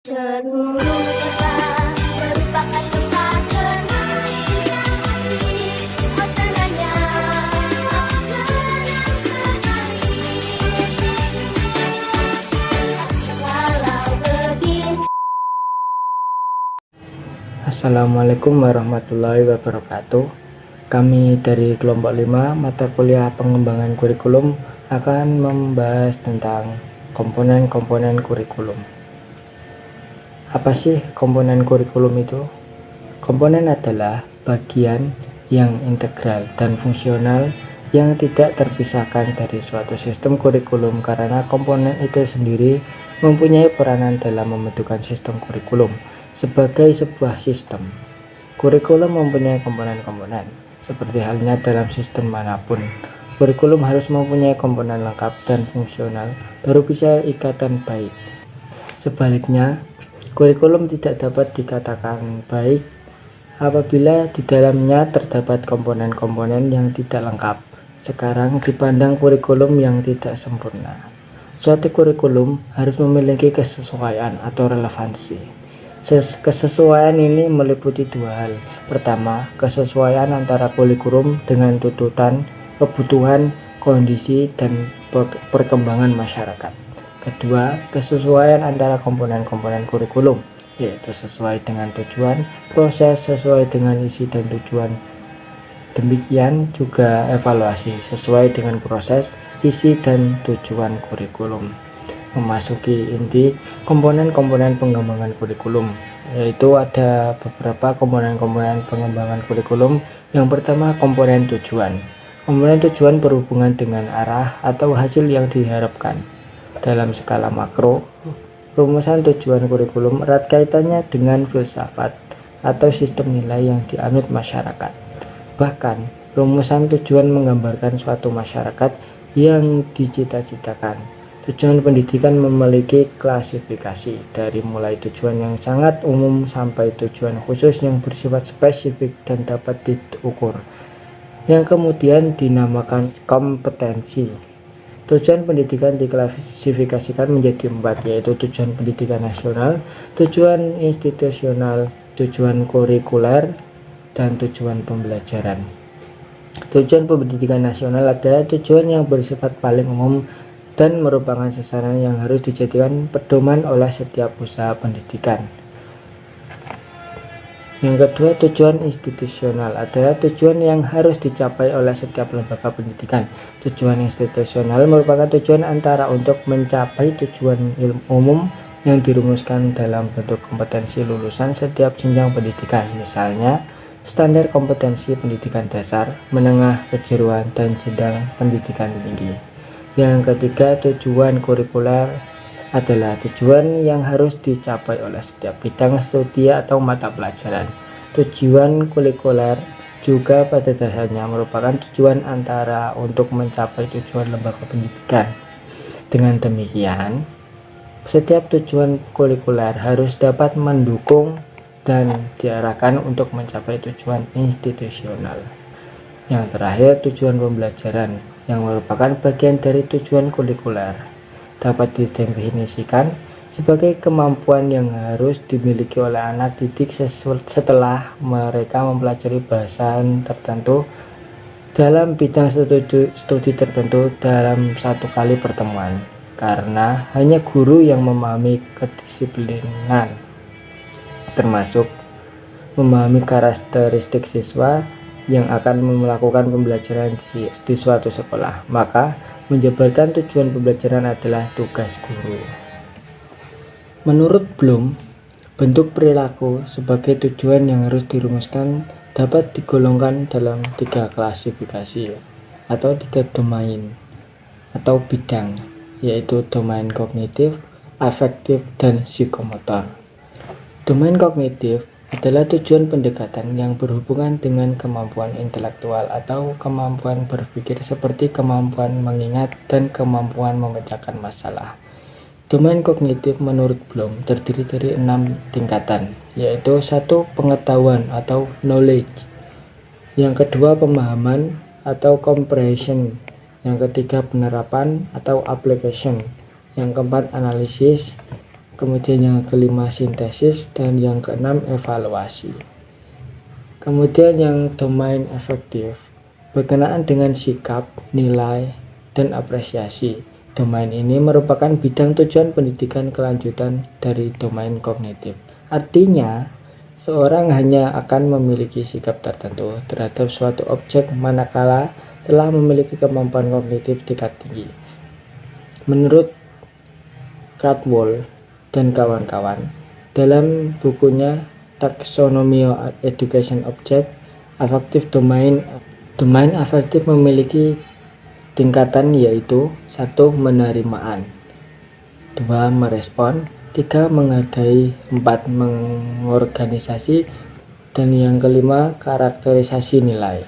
Seluruh kota merupakan tempat bermain hati. Oh senangnya aku senang sekali. Walau begini. Assalamualaikum warahmatullahi wabarakatuh. Kami dari kelompok 5 mata kuliah pengembangan kurikulum akan membahas tentang komponen-komponen kurikulum. Apa sih komponen kurikulum itu? Komponen adalah bagian yang integral dan fungsional yang tidak terpisahkan dari suatu sistem kurikulum, karena komponen itu sendiri mempunyai peranan dalam membentukkan sistem kurikulum. Sebagai sebuah sistem, kurikulum mempunyai komponen-komponen. Seperti halnya dalam sistem manapun, kurikulum harus mempunyai komponen lengkap dan fungsional baru bisa ikatan baik. Sebaliknya, kurikulum tidak dapat dikatakan baik apabila di dalamnya terdapat komponen-komponen yang tidak lengkap. Sekarang dipandang kurikulum yang tidak sempurna. Suatu kurikulum harus memiliki kesesuaian atau relevansi. Kesesuaian ini meliputi dua hal. Pertama, kesesuaian antara kurikulum dengan tuntutan, kebutuhan, kondisi, dan perkembangan masyarakat. Kedua, kesesuaian antara komponen-komponen kurikulum, yaitu sesuai dengan tujuan, proses sesuai dengan isi dan tujuan. Demikian juga evaluasi sesuai dengan proses, isi, dan tujuan kurikulum. Memasuki inti komponen-komponen pengembangan kurikulum, yaitu ada beberapa komponen-komponen pengembangan kurikulum. Yang pertama, komponen tujuan. Komponen tujuan berhubungan dengan arah atau hasil yang diharapkan. Dalam skala makro, rumusan tujuan kurikulum erat kaitannya dengan filsafat atau sistem nilai yang dianut masyarakat. Bahkan, rumusan tujuan menggambarkan suatu masyarakat yang dicita-citakan. Tujuan pendidikan memiliki klasifikasi dari mulai tujuan yang sangat umum sampai tujuan khusus yang bersifat spesifik dan dapat diukur, yang kemudian dinamakan kompetensi. Tujuan pendidikan diklasifikasikan menjadi 4, yaitu tujuan pendidikan nasional, tujuan institusional, tujuan kurikuler, dan tujuan pembelajaran. Tujuan pendidikan nasional adalah tujuan yang bersifat paling umum dan merupakan sasaran yang harus dijadikan pedoman oleh setiap usaha pendidikan. Yang kedua, tujuan institusional adalah tujuan yang harus dicapai oleh setiap lembaga pendidikan. Tujuan institusional merupakan tujuan antara untuk mencapai tujuan umum yang dirumuskan dalam bentuk kompetensi lulusan setiap jenjang pendidikan, misalnya standar kompetensi pendidikan dasar, menengah, kejuruan, dan jenjang pendidikan tinggi. Yang ketiga, tujuan kurikuler adalah tujuan yang harus dicapai oleh setiap bidang studi atau mata pelajaran. Tujuan kurikuler juga pada dasarnya merupakan tujuan antara untuk mencapai tujuan lembaga pendidikan. Dengan demikian, setiap tujuan kurikuler harus dapat mendukung dan diarahkan untuk mencapai tujuan institusional. Yang terakhir, tujuan pembelajaran yang merupakan bagian dari tujuan kurikuler dapat didefinisikan sebagai kemampuan yang harus dimiliki oleh anak didik setelah mereka mempelajari bahasan tertentu dalam bidang studi tertentu dalam satu kali pertemuan, karena hanya guru yang memahami kedisiplinan, termasuk memahami karakteristik siswa yang akan melakukan pembelajaran di suatu sekolah, maka menjabarkan tujuan pembelajaran adalah tugas guru. Menurut Bloom, bentuk perilaku sebagai tujuan yang harus dirumuskan dapat digolongkan dalam 3 klasifikasi atau 3 domain atau bidang, yaitu domain kognitif, afektif, dan psikomotor. Domain kognitif adalah tujuan pendekatan yang berhubungan dengan kemampuan intelektual atau kemampuan berpikir seperti kemampuan mengingat dan kemampuan memecahkan masalah. Domain kognitif menurut Bloom terdiri dari 6 tingkatan, yaitu 1. Pengetahuan atau knowledge, yang kedua pemahaman atau comprehension, yang ketiga penerapan atau application, yang keempat analisis, Kemudian yang kelima sintesis, dan yang keenam evaluasi. Kemudian yang domain efektif berkenaan dengan sikap, nilai, dan apresiasi. Domain ini merupakan bidang tujuan pendidikan kelanjutan dari domain kognitif. Artinya, seorang hanya akan memiliki sikap tertentu terhadap suatu objek manakala telah memiliki kemampuan kognitif tingkat tinggi. Menurut Caldwell dan kawan-kawan, dalam bukunya Taxonomy of Education Object, affective domain afektif memiliki tingkatan, yaitu 1. Penerimaan, 2. Merespon, 3. Menghargai, 4. Mengorganisasi, dan yang kelima karakterisasi nilai.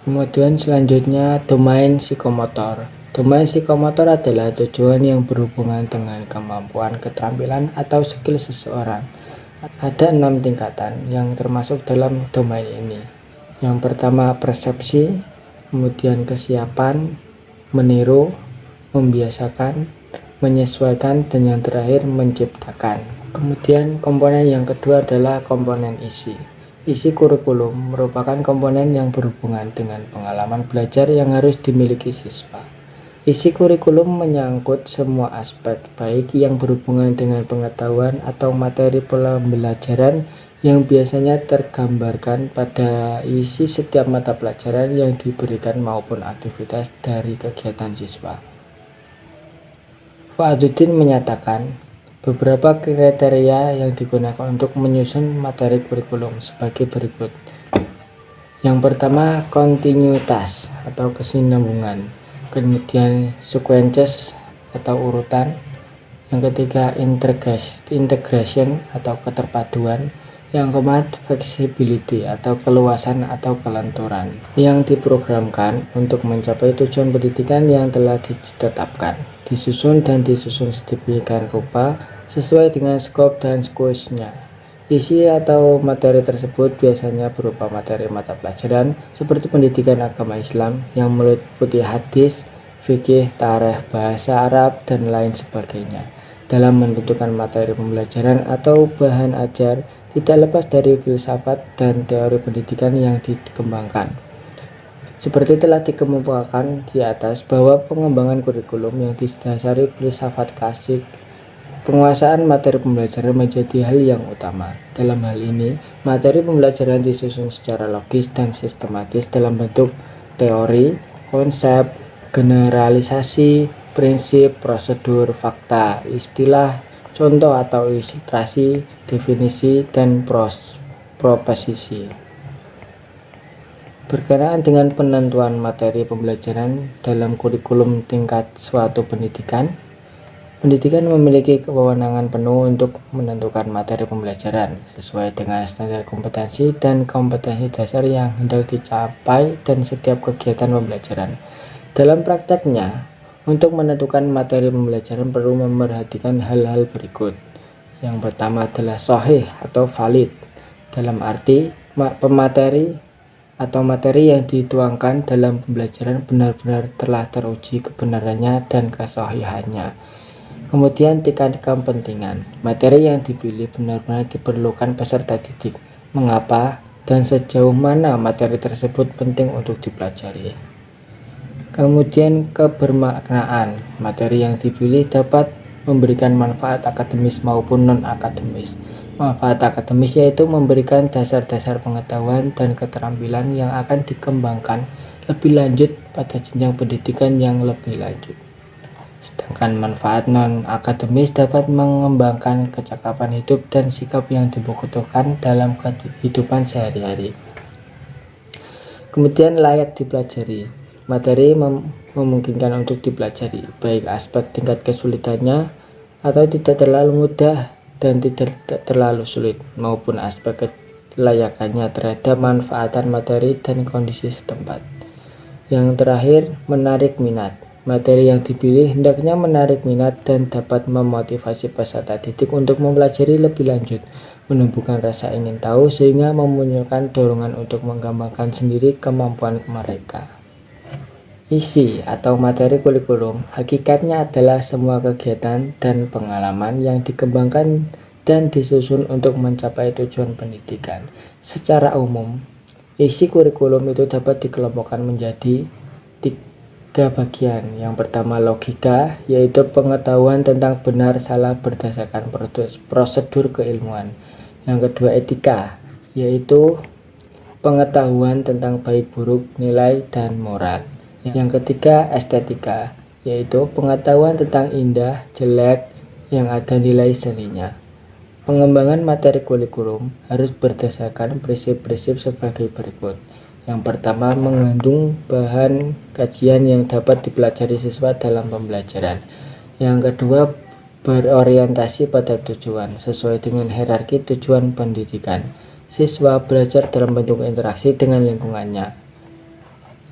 Kemudian selanjutnya domain psikomotor. Domain psikomotor adalah tujuan yang berhubungan dengan kemampuan, keterampilan, atau skill seseorang. Ada 6 tingkatan yang termasuk dalam domain ini. Yang pertama persepsi, kemudian kesiapan, meniru, membiasakan, menyesuaikan, dan yang terakhir menciptakan. Kemudian komponen yang kedua adalah komponen isi. Isi kurikulum merupakan komponen yang berhubungan dengan pengalaman belajar yang harus dimiliki siswa. Isi kurikulum menyangkut semua aspek, baik yang berhubungan dengan pengetahuan atau materi pembelajaran yang biasanya tergambarkan pada isi setiap mata pelajaran yang diberikan maupun aktivitas dari kegiatan siswa. Fa'aduddin menyatakan beberapa kriteria yang digunakan untuk menyusun materi kurikulum sebagai berikut. Yang pertama, kontinuitas atau kesinambungan. Kemudian sequences atau urutan. Yang ketiga, integration atau keterpaduan. Yang keempat, flexibility atau keluasan atau kelenturan yang diprogramkan untuk mencapai tujuan pendidikan yang telah ditetapkan, disusun sedemikian rupa sesuai dengan skop dan squeeze-nya. Isi atau materi tersebut biasanya berupa materi mata pelajaran seperti pendidikan agama Islam yang meliputi hadis, fikih, tarikh, bahasa Arab, dan lain sebagainya. Dalam menentukan materi pembelajaran atau bahan ajar, tidak lepas dari filsafat dan teori pendidikan yang dikembangkan. Seperti telah dikemukakan di atas bahwa pengembangan kurikulum yang didasari filsafat klasik, penguasaan materi pembelajaran menjadi hal yang utama. Dalam hal ini, materi pembelajaran disusun secara logis dan sistematis dalam bentuk teori, konsep, generalisasi, prinsip, prosedur, fakta, istilah, contoh atau ilustrasi, definisi, dan proposisi. Berkenaan dengan penentuan materi pembelajaran dalam kurikulum tingkat suatu pendidikan memiliki kewenangan penuh untuk menentukan materi pembelajaran sesuai dengan standar kompetensi dan kompetensi dasar yang hendak dicapai dan setiap kegiatan pembelajaran. Dalam prakteknya, untuk menentukan materi pembelajaran perlu memperhatikan hal-hal berikut. Yang pertama adalah sahih atau valid, dalam arti pemateri atau materi yang dituangkan dalam pembelajaran benar-benar telah teruji kebenarannya dan kesahihannya. Kemudian tingkat kepentingan, materi yang dipilih benar-benar diperlukan peserta didik, mengapa dan sejauh mana materi tersebut penting untuk dipelajari. Kemudian kebermaknaan, materi yang dipilih dapat memberikan manfaat akademis maupun non-akademis. Manfaat akademis yaitu memberikan dasar-dasar pengetahuan dan keterampilan yang akan dikembangkan lebih lanjut pada jenjang pendidikan yang lebih lanjut. Sedangkan manfaat non-akademis dapat mengembangkan kecakapan hidup dan sikap yang dibutuhkan dalam kehidupan sehari-hari. Kemudian layak dipelajari. Materi memungkinkan untuk dipelajari, baik aspek tingkat kesulitannya atau tidak terlalu mudah dan tidak terlalu sulit, maupun aspek kelayakannya terhadap manfaatan materi dan kondisi setempat. Yang terakhir, menarik minat. Materi yang dipilih hendaknya menarik minat dan dapat memotivasi peserta didik untuk mempelajari lebih lanjut, menumbuhkan rasa ingin tahu sehingga memunculkan dorongan untuk mengembangkan sendiri kemampuan mereka. Isi atau materi kurikulum hakikatnya adalah semua kegiatan dan pengalaman yang dikembangkan dan disusun untuk mencapai tujuan pendidikan. Secara umum, isi kurikulum itu dapat dikelompokkan menjadi 3 bagian. Yang pertama logika, yaitu pengetahuan tentang benar salah berdasarkan prosedur keilmuan. Yang kedua etika, yaitu pengetahuan tentang baik buruk, nilai, dan moral. Yang ketiga estetika, yaitu pengetahuan tentang indah, jelek, yang ada nilai seninya. Pengembangan materi kurikulum harus berdasarkan prinsip-prinsip sebagai berikut. Yang pertama, mengandung bahan kajian yang dapat dipelajari siswa dalam pembelajaran. Yang kedua, berorientasi pada tujuan sesuai dengan hierarki tujuan pendidikan. Siswa belajar dalam bentuk interaksi dengan lingkungannya,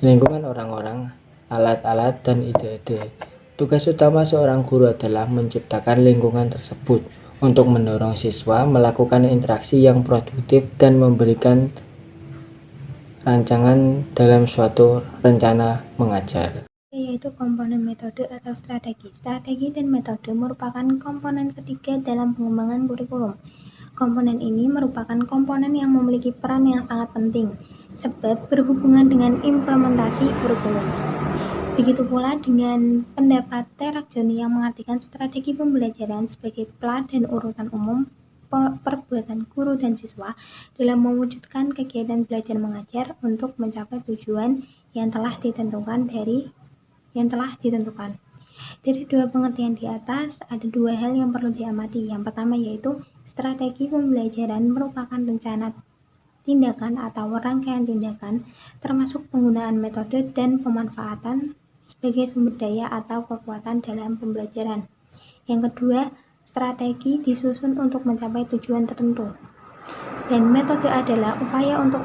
lingkungan orang-orang, alat-alat, dan ide-ide. Tugas utama seorang guru adalah menciptakan lingkungan tersebut untuk mendorong siswa melakukan interaksi yang produktif dan memberikan rancangan dalam suatu rencana mengajar. Yaitu komponen metode atau strategi. Strategi dan metode merupakan komponen ketiga dalam pengembangan kurikulum. Komponen ini merupakan komponen yang memiliki peran yang sangat penting, sebab berhubungan dengan implementasi kurikulum. Begitu pula dengan pendapat Terakjoni yang mengartikan strategi pembelajaran sebagai plat dan urutan umum perbuatan guru dan siswa dalam mewujudkan kegiatan belajar mengajar untuk mencapai tujuan yang telah ditentukan. Dari dua pengertian di atas, ada dua hal yang perlu diamati. Yang pertama yaitu strategi pembelajaran merupakan rencana tindakan atau rangkaian tindakan, termasuk penggunaan metode dan pemanfaatan sebagai sumber daya atau kekuatan dalam pembelajaran. Yang kedua, strategi disusun untuk mencapai tujuan tertentu. Dan metode adalah upaya untuk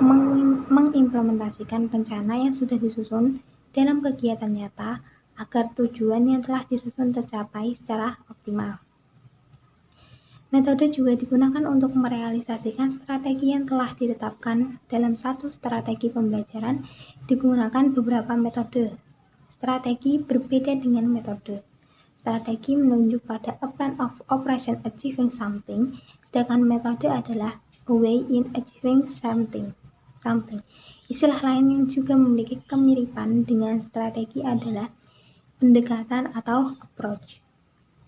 mengimplementasikan rencana yang sudah disusun dalam kegiatan nyata agar tujuan yang telah disusun tercapai secara optimal. Metode juga digunakan untuk merealisasikan strategi yang telah ditetapkan. Dalam satu strategi pembelajaran digunakan beberapa metode. Strategi berbeda dengan metode. Strategi menunjuk pada a plan of operation achieving something, sedangkan metode adalah a way in achieving something. Istilah lain yang juga memiliki kemiripan dengan strategi adalah pendekatan atau approach.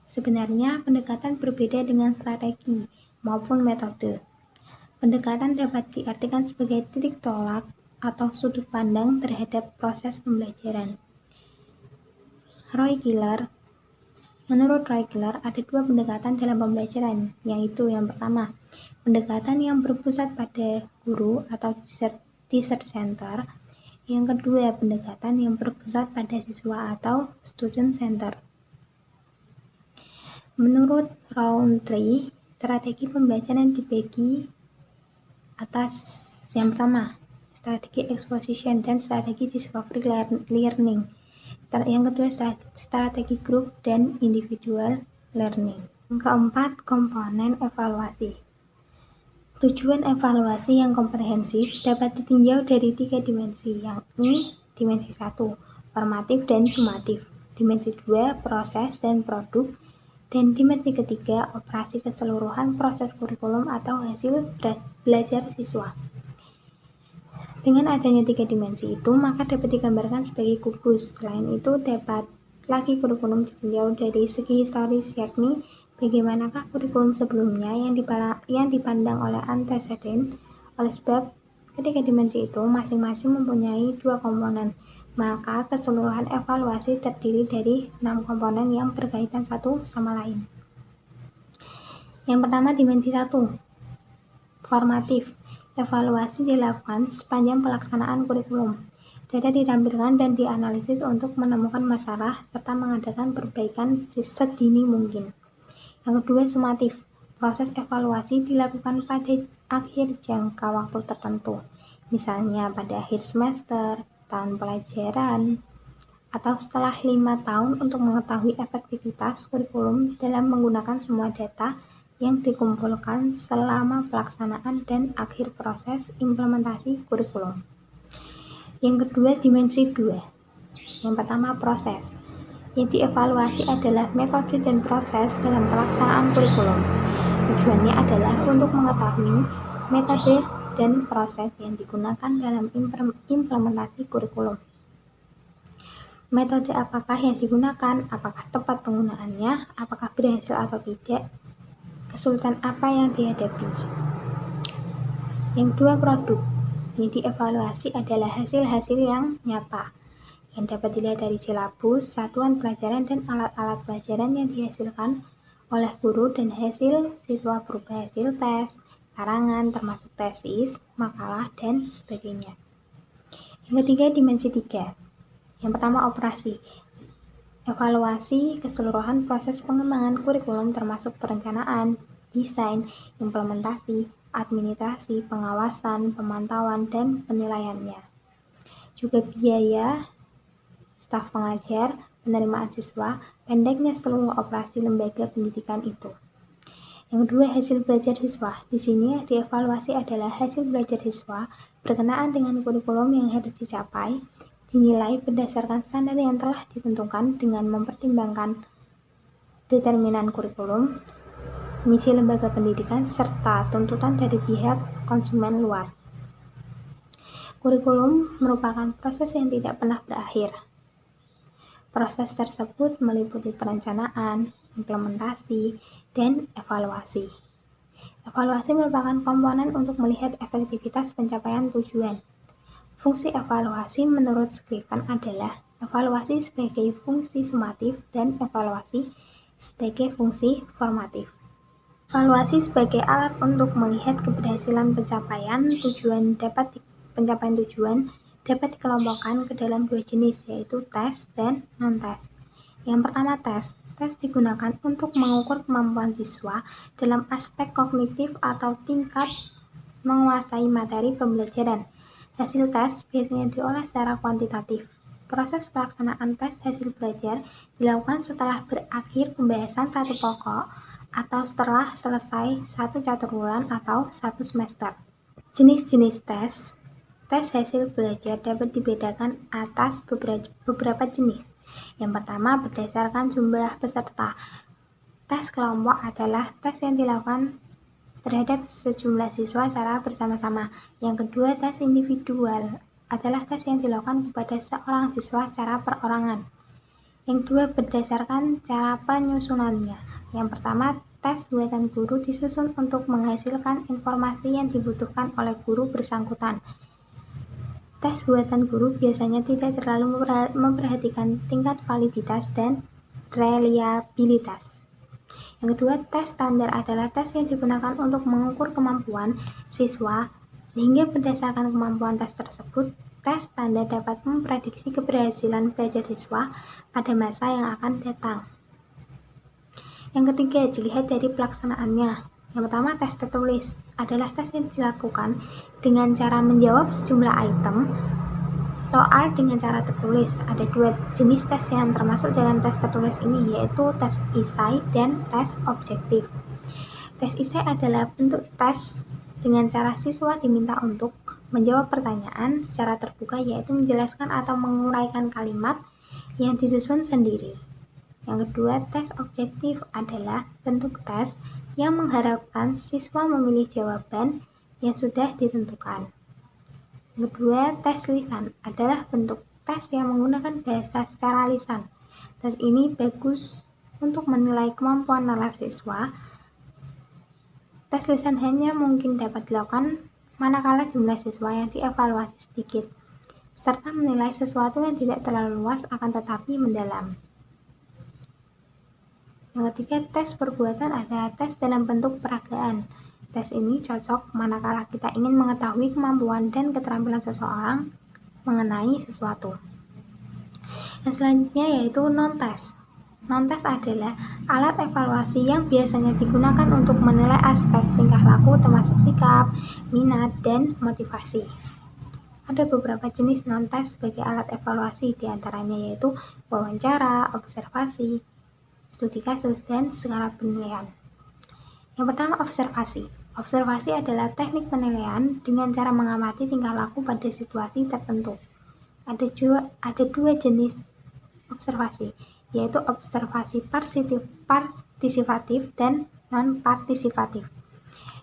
Sebenarnya pendekatan berbeda dengan strategi maupun metode. Pendekatan dapat diartikan sebagai titik tolak atau sudut pandang terhadap proses pembelajaran. Menurut Roy Giller, ada dua pendekatan dalam pembelajaran, yaitu yang pertama, pendekatan yang berpusat pada guru atau teacher center. Yang kedua, pendekatan yang berpusat pada siswa atau student center. Menurut Rowntree, strategi pembelajaran dibagi atas yang pertama, strategi exposition dan strategi discovery learning. Yang kedua, strategi group dan individual learning. Yang keempat, komponen evaluasi. Tujuan evaluasi yang komprehensif dapat ditinjau dari 3 dimensi, yakni dimensi 1, formatif dan sumatif, dimensi 2, proses dan produk, dan dimensi ketiga, operasi keseluruhan proses kurikulum atau hasil belajar siswa. Dengan adanya 3 dimensi itu, maka dapat digambarkan sebagai kubus. Selain itu, dapat lagi kurikulum ditinjau dari segi historis, yakni bagaimanakah kurikulum sebelumnya yang dipandang oleh anteseden. Oleh sebab ketiga dimensi itu masing-masing mempunyai 2 komponen, maka keseluruhan evaluasi terdiri dari 6 komponen yang berkaitan satu sama lain. Yang pertama, dimensi 1, formatif. Evaluasi dilakukan sepanjang pelaksanaan kurikulum. Data ditampilkan dan dianalisis untuk menemukan masalah serta mengadakan perbaikan sedini mungkin. Yang kedua, sumatif. Proses evaluasi dilakukan pada akhir jangka waktu tertentu, misalnya pada akhir semester, tahun pelajaran, atau setelah 5 tahun untuk mengetahui efektivitas kurikulum dalam menggunakan semua data yang dikumpulkan selama pelaksanaan dan akhir proses implementasi kurikulum. Yang kedua, dimensi 2, Yang pertama, proses. Yang dievaluasi adalah metode dan proses dalam pelaksanaan kurikulum. Tujuannya adalah untuk mengetahui metode dan proses yang digunakan dalam implementasi kurikulum. Metode apakah yang digunakan, apakah tepat penggunaannya, apakah berhasil atau tidak, kesulitan apa yang dihadapi. Yang dua, produk. Yang dievaluasi adalah hasil-hasil yang nyata, yang dapat dilihat dari silabus, satuan pelajaran, dan alat-alat pelajaran yang dihasilkan oleh guru dan hasil siswa berupa hasil tes, karangan, termasuk tesis, makalah, dan sebagainya. Yang ketiga, dimensi 3. Yang pertama, operasi. Evaluasi keseluruhan proses pengembangan kurikulum termasuk perencanaan, desain, implementasi, administrasi, pengawasan, pemantauan, dan penilaiannya. Juga biaya, staf pengajar, penerimaan siswa, pendeknya seluruh operasi lembaga pendidikan itu. Yang kedua, hasil belajar siswa. Di sini dievaluasi adalah hasil belajar siswa berkenaan dengan kurikulum yang harus dicapai, dinilai berdasarkan standar yang telah ditentukan dengan mempertimbangkan determinan kurikulum, misi lembaga pendidikan, serta tuntutan dari pihak konsumen luar. Kurikulum merupakan proses yang tidak pernah berakhir. Proses tersebut meliputi perencanaan, implementasi, dan evaluasi. Evaluasi merupakan komponen untuk melihat efektivitas pencapaian tujuan. Fungsi evaluasi menurut Skriven adalah evaluasi sebagai fungsi sumatif dan evaluasi sebagai fungsi formatif. Evaluasi sebagai alat untuk melihat keberhasilan pencapaian tujuan dapat dikelompokkan ke dalam dua jenis, yaitu tes dan non-tes. Yang pertama, tes. Tes digunakan untuk mengukur kemampuan siswa dalam aspek kognitif atau tingkat menguasai materi pembelajaran. Hasil tes biasanya diolah secara kuantitatif. Proses pelaksanaan tes hasil belajar dilakukan setelah berakhir pembahasan satu pokok atau setelah selesai satu catur bulan atau satu semester. Jenis-jenis tes. Tes hasil belajar dapat dibedakan atas beberapa jenis. Yang pertama, berdasarkan jumlah peserta. Tes kelompok adalah tes yang dilakukan terhadap sejumlah siswa secara bersama-sama. Yang kedua, tes individual adalah tes yang dilakukan kepada seorang siswa secara perorangan. Yang kedua, berdasarkan cara penyusunannya. Yang pertama, tes buatan guru disusun untuk menghasilkan informasi yang dibutuhkan oleh guru bersangkutan. Tes buatan guru biasanya tidak terlalu memperhatikan tingkat validitas dan reliabilitas. Yang kedua, tes standar adalah tes yang digunakan untuk mengukur kemampuan siswa, sehingga berdasarkan kemampuan tes tersebut, tes standar dapat memprediksi keberhasilan belajar siswa pada masa yang akan datang. Yang ketiga, dilihat dari pelaksanaannya. Yang pertama, tes tertulis adalah tes yang dilakukan dengan cara menjawab sejumlah item soal dengan cara tertulis. Ada dua jenis tes yang termasuk dalam tes tertulis ini, yaitu tes esai dan tes objektif. Tes esai adalah bentuk tes dengan cara siswa diminta untuk menjawab pertanyaan secara terbuka, yaitu menjelaskan atau menguraikan kalimat yang disusun sendiri. Yang kedua, tes objektif adalah bentuk tes yang mengharapkan siswa memilih jawaban yang sudah ditentukan. Kedua, tes lisan adalah bentuk tes yang menggunakan bahasa secara lisan. Tes ini bagus untuk menilai kemampuan nalar siswa. Tes lisan hanya mungkin dapat dilakukan manakala jumlah siswa yang dievaluasi sedikit, serta menilai sesuatu yang tidak terlalu luas akan tetapi mendalam. Yang ketiga, tes perbuatan adalah tes dalam bentuk peragaan. Tes ini cocok manakala kita ingin mengetahui kemampuan dan keterampilan seseorang mengenai sesuatu. Yang selanjutnya yaitu non-tes. Non-tes adalah alat evaluasi yang biasanya digunakan untuk menilai aspek tingkah laku termasuk sikap, minat, dan motivasi. Ada beberapa jenis non-tes sebagai alat evaluasi, diantaranya yaitu wawancara, observasi, studi kasus, dan skala penilaian. Yang pertama, observasi. Observasi adalah teknik penilaian dengan cara mengamati tingkah laku pada situasi tertentu. Ada dua jenis observasi, yaitu observasi partisipatif dan non-partisipatif.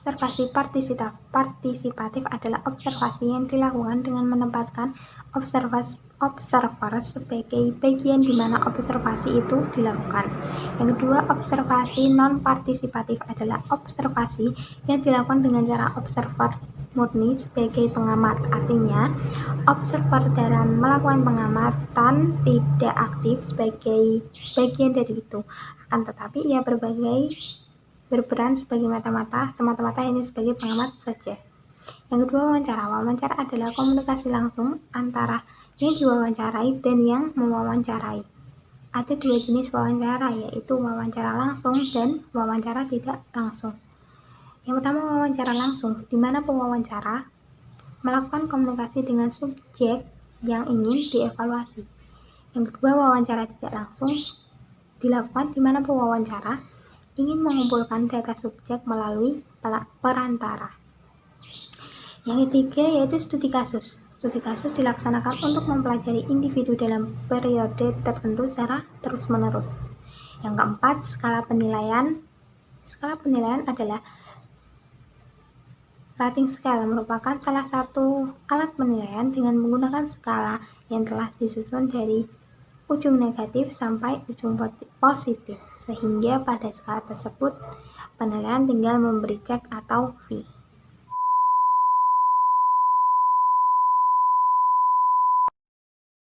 Observasi partisipatif adalah observasi yang dilakukan dengan menempatkan observer sebagai bagian di mana observasi itu dilakukan. Yang kedua, observasi non-partisipatif adalah observasi yang dilakukan dengan cara observer murni sebagai pengamat. Artinya, observer dalam melakukan pengamatan tidak aktif sebagai bagian dari itu, akan tetapi ia berperan sebagai semata-mata hanya sebagai pengamat saja. Yang kedua, wawancara. Wawancara adalah komunikasi langsung antara yang diwawancarai dan yang mewawancarai. Ada dua jenis wawancara, yaitu wawancara langsung dan wawancara tidak langsung. Yang pertama, wawancara langsung, di mana pewawancara melakukan komunikasi dengan subjek yang ingin dievaluasi. Yang kedua, wawancara tidak langsung dilakukan di mana pewawancara ingin mengumpulkan data subjek melalui perantara. Yang ketiga yaitu studi kasus. Studi kasus dilaksanakan untuk mempelajari individu dalam periode tertentu secara terus-menerus. Yang keempat, skala penilaian. Skala penilaian adalah rating scale, merupakan salah satu alat penilaian dengan menggunakan skala yang telah disusun dari ujung negatif sampai ujung positif, sehingga pada skala tersebut penilaian tinggal memberi cek atau V.